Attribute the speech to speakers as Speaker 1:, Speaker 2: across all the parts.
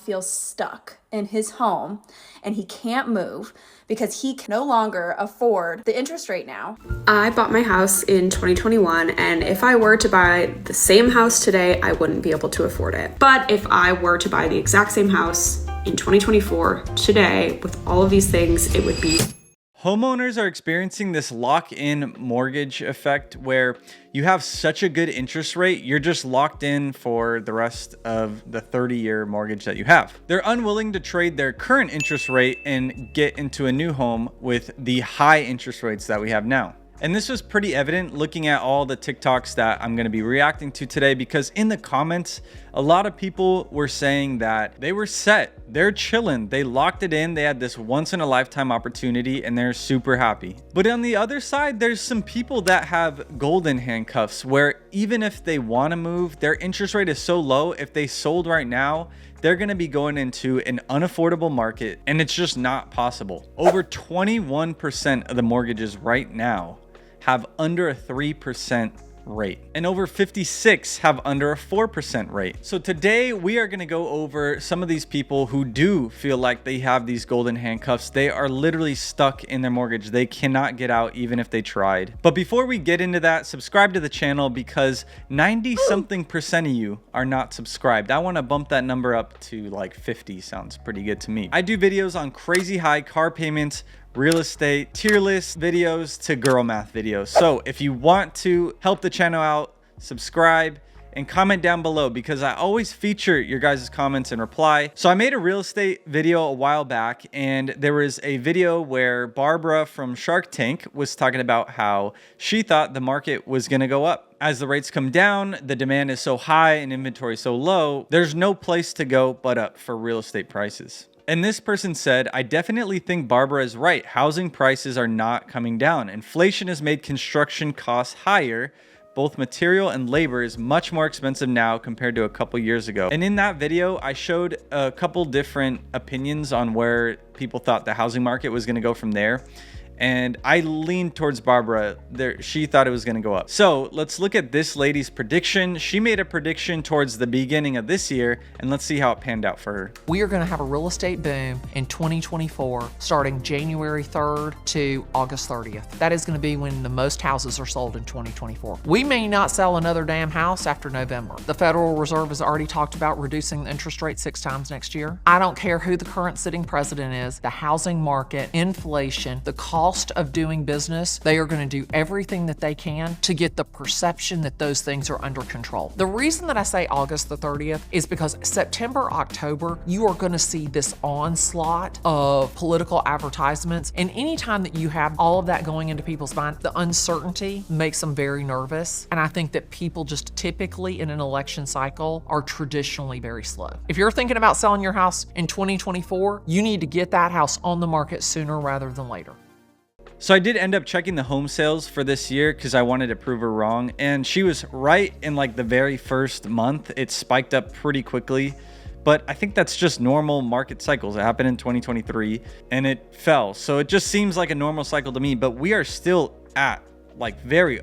Speaker 1: feels stuck in his home and he can't move because he can no longer afford the interest rate now.
Speaker 2: I bought my house in 2021, and if I were to buy the same house today, I wouldn't be able to afford it. But if I were to buy the exact same house in 2024 today with all of these things, it would be...
Speaker 3: Homeowners are experiencing this lock-in mortgage effect where you have such a good interest rate, you're just locked in for the rest of the 30-year mortgage that you have. They're unwilling to trade their current interest rate and get into a new home with the high interest rates that we have now. And this was pretty evident looking at all the TikToks that I'm going to be reacting to today, because in the comments, a lot of people were saying that they were set, they're chilling, they locked it in, they had this once in a lifetime opportunity and they're super happy. But on the other side, there's some people that have golden handcuffs where even if they want to move, their interest rate is so low, if they sold right now, they're going to be going into an unaffordable market and it's just not possible. Over 21% of the mortgages right now have under a 3% rate, and over 56 have under a 4% rate. So today we are going to go over some of these people who do feel like they have these golden handcuffs. They are literally stuck in their mortgage. They cannot get out even if they tried. But before we get into that, subscribe to the channel because 90-something% of you are not subscribed. I want to bump that number up to like 50. Sounds pretty good to me. I do videos on crazy high car payments, real estate, tier list videos to girl math videos. So if you want to help the channel out, subscribe and comment down below because I always feature your guys' comments and reply. So I made a real estate video a while back, and there was a video where Barbara from Shark Tank was talking about how she thought the market was going to go up. As the rates come down, the demand is so high and inventory so low, there's no place to go but up for real estate prices. And this person said, I definitely think Barbara is right. Housing prices are not coming down. Inflation has made construction costs higher. Both material and labor is much more expensive now compared to a couple years ago. And in that video, I showed a couple different opinions on where people thought the housing market was going to go from there. And I leaned towards Barbara. She thought it was going to go up. So let's look at this lady's prediction. She made a prediction towards the beginning of this year, and let's see how it panned out for her.
Speaker 4: We are going to have a real estate boom in 2024, starting January 3rd to August 30th. That is going to be when the most houses are sold in 2024. We may not sell another damn house after November. The Federal Reserve has already talked about reducing the interest rate 6 times next year. I don't care who the current sitting president is, the housing market, inflation, the cost of doing business, they are going to do everything that they can to get the perception that those things are under control. The reason that I say August the 30th is because September, October, you are going to see this onslaught of political advertisements. And anytime that you have all of that going into people's mind, the uncertainty makes them very nervous. And I think that people just typically in an election cycle are traditionally very slow. If you're thinking about selling your house in 2024, you need to get that house on the market sooner rather than later.
Speaker 3: So I did end up checking the home sales for this year because I wanted to prove her wrong. And she was right in like the very first month. It spiked up pretty quickly. But I think that's just normal market cycles. It happened in 2023 and it fell. So it just seems like a normal cycle to me. But we are still at like very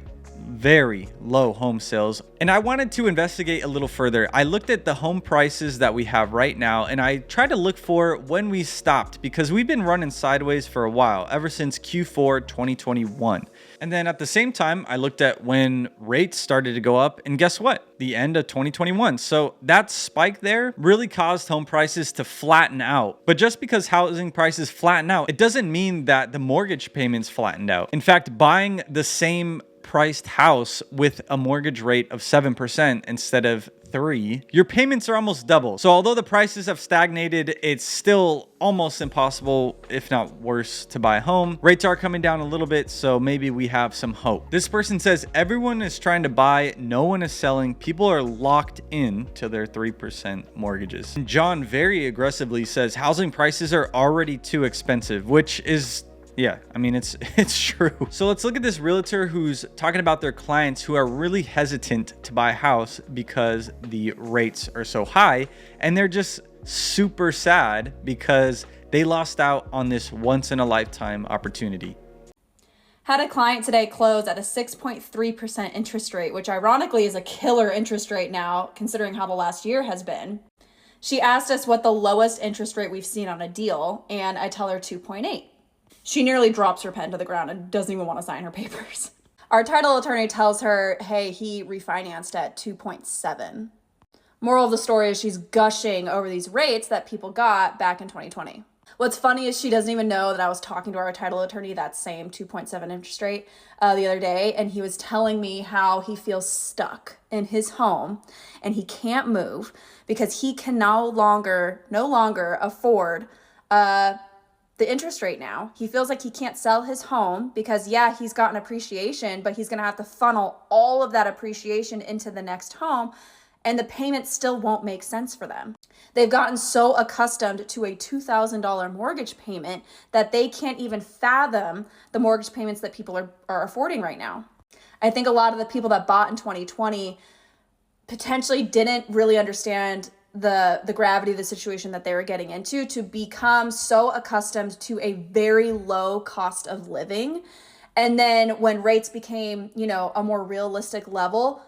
Speaker 3: low home sales. And I wanted to investigate a little further. I looked at the home prices that we have right now, and I tried to look for when we stopped because we've been running sideways for a while, ever since Q4 2021. And then at the same time, I looked at when rates started to go up, and guess what? The end of 2021. So that spike there really caused home prices to flatten out. But just because housing prices flatten out, it doesn't mean that the mortgage payments flattened out. In fact, buying the same priced house with a mortgage rate of 7% instead of 3%, your payments are almost double. So although the prices have stagnated, it's still almost impossible, if not worse, to buy a home. Rates are coming down a little bit, so maybe we have some hope. This person says everyone is trying to buy, no one is selling. People are locked in to their 3% mortgages. And John very aggressively says housing prices are already too expensive, which is yeah, I mean, it's true. So let's look at this realtor who's talking about their clients who are really hesitant to buy a house because the rates are so high, and they're just super sad because they lost out on this once in a lifetime opportunity.
Speaker 1: Had a client today close at a 6.3% interest rate, which ironically is a killer interest rate now, considering how the last year has been. She asked us what the lowest interest rate we've seen on a deal, and I tell her 2.8. She nearly drops her pen to the ground and doesn't even want to sign her papers. Our title attorney tells her, hey, he refinanced at 2.7. Moral of the story is she's gushing over these rates that people got back in 2020. What's funny is she doesn't even know that I was talking to our title attorney that same 2.7 interest rate the other day, and he was telling me how he feels stuck in his home and he can't move because he can no longer afford the interest rate now. He feels like he can't sell his home because, yeah, he's gotten appreciation, but he's going to have to funnel all of that appreciation into the next home, and the payments still won't make sense for them. They've gotten so accustomed to a $2,000 mortgage payment that they can't even fathom the mortgage payments that people are affording right now. I think a lot of the people that bought in 2020 potentially didn't really understand the gravity of the situation that they were getting into, to become so accustomed to a very low cost of living. And then when rates became, a more realistic level,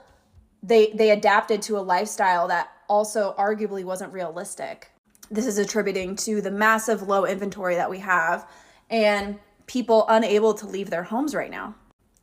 Speaker 1: they adapted to a lifestyle that also arguably wasn't realistic. This is attributing to the massive low inventory that we have and people unable to leave their homes right now.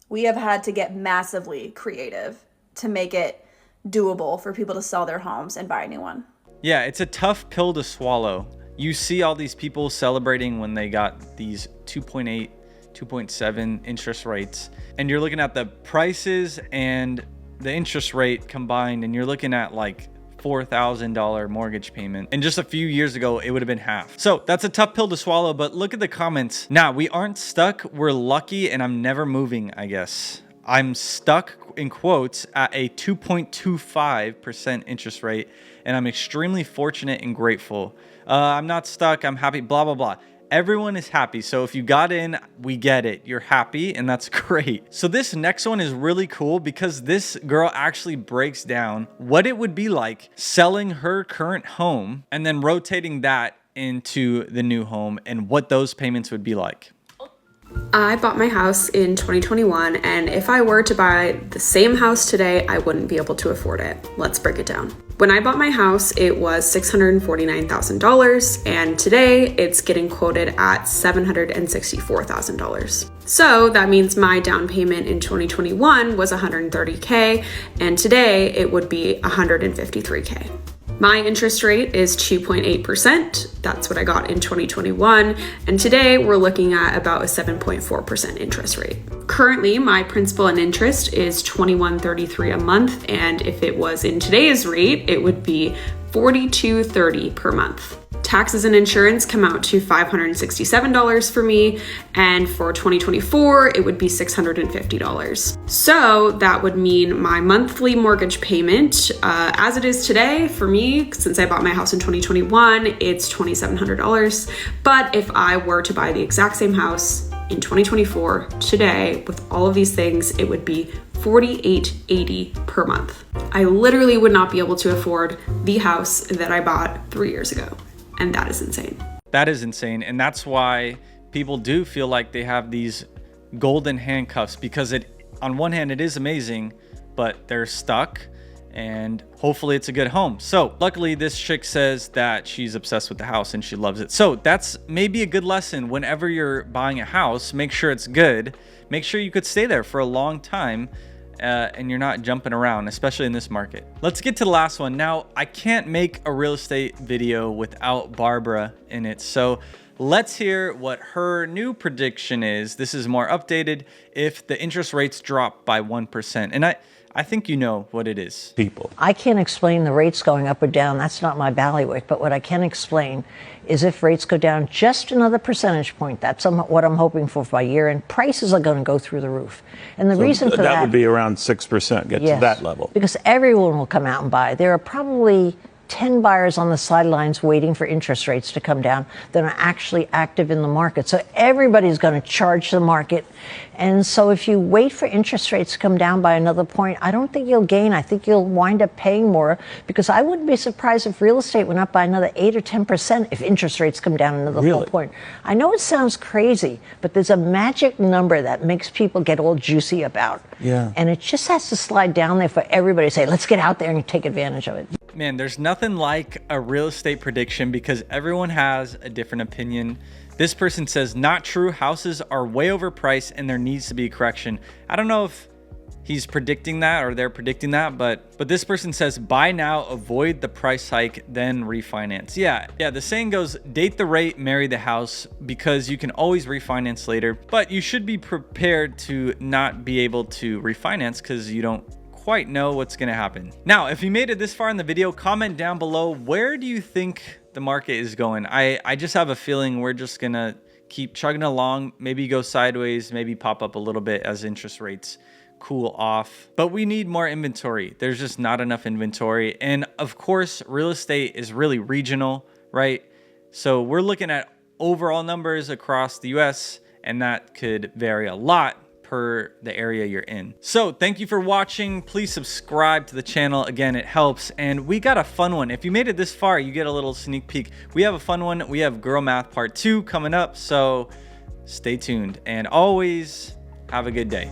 Speaker 1: We have had to get massively creative to make it doable for people to sell their homes and buy a new one.
Speaker 3: Yeah, it's a tough pill to swallow. You see all these people celebrating when they got these 2.8, 2.7 interest rates, and you're looking at the prices and the interest rate combined, and you're looking at like $4,000 mortgage payment. And just a few years ago, it would have been half. So that's a tough pill to swallow, but look at the comments. Nah, we aren't stuck. We're lucky, and I'm never moving, I guess. I'm stuck, in quotes, at a 2.25% interest rate, and I'm extremely fortunate and grateful. I'm not stuck. I'm happy, blah, blah, blah. Everyone is happy. So if you got in, we get it. You're happy, and that's great. So this next one is really cool because this girl actually breaks down what it would be like selling her current home and then rotating that into the new home and what those payments would be like.
Speaker 2: I bought my house in 2021, and if I were to buy the same house today, I wouldn't be able to afford it. Let's break it down. When I bought my house, it was $649,000, and today it's getting quoted at $764,000. So that means my down payment in 2021 was $130K, and today it would be $153K. My interest rate is 2.8%. That's what I got in 2021. And today we're looking at about a 7.4% interest rate. Currently, my principal and interest is $21.33 a month. And if it was in today's rate, it would be $42.30 per month. Taxes and insurance come out to $567 for me, and for 2024, it would be $650. So that would mean my monthly mortgage payment, as it is today for me, since I bought my house in 2021, it's $2,700. But if I were to buy the exact same house in 2024 today, with all of these things, it would be $48.80 per month. I literally would not be able to afford the house that I bought 3 years ago. And that is insane.
Speaker 3: That is insane. And that's why people do feel like they have these golden handcuffs, because it, on one hand, it is amazing, but they're stuck, and hopefully it's a good home. So luckily this chick says that she's obsessed with the house and she loves it. So that's maybe a good lesson. Whenever you're buying a house, make sure it's good. Make sure you could stay there for a long time. And you're not jumping around, especially in this market. Let's get to the last one. Now, I can't make a real estate video without Barbara in it. So let's hear what her new prediction is. This is more updated if the interest rates drop by 1%. And I think you know what it is.
Speaker 5: People. I can't explain the rates going up or down. That's not my bailiwick. But what I can explain is if rates go down just another percentage point, that's what I'm hoping for by year end, prices are going to go through the roof. And the reason for that
Speaker 6: would be around 6%, get to that level.
Speaker 5: Because everyone will come out and buy. There are probably 10 buyers on the sidelines waiting for interest rates to come down that are actually active in the market. So everybody's going to charge the market. And so if you wait for interest rates to come down by another point, I don't think you'll gain. I think you'll wind up paying more, because I wouldn't be surprised if real estate went up by another 8 or 10% if interest rates come down another full point. I know it sounds crazy, but there's a magic number that makes people get all juicy about. Yeah. And it just has to slide down there for everybody to say, let's get out there and take advantage of it.
Speaker 3: Man, there's nothing nothing like a real estate prediction because everyone has a different opinion. This person says, not true. Houses are way overpriced and there needs to be a correction. I don't know if he's predicting that or they're predicting that, but this person says, buy now, avoid the price hike, then refinance. Yeah, the saying goes, date the rate, marry the house, because you can always refinance later, but you should be prepared to not be able to refinance because you don't quite know what's going to happen. Now, if you made it this far in the video, comment down below, where do you think the market is going? I just have a feeling we're just going to keep chugging along, maybe go sideways, maybe pop up a little bit as interest rates cool off, but we need more inventory. There's just not enough inventory. And of course, real estate is really regional, right? So we're looking at overall numbers across the US, and that could vary a lot per the area you're in. So thank you for watching. Please subscribe to the channel. Again, it helps. And we got a fun one. If you made it this far, you get a little sneak peek. We have a fun one. We have Girl Math Part 2 coming up. So stay tuned and always have a good day.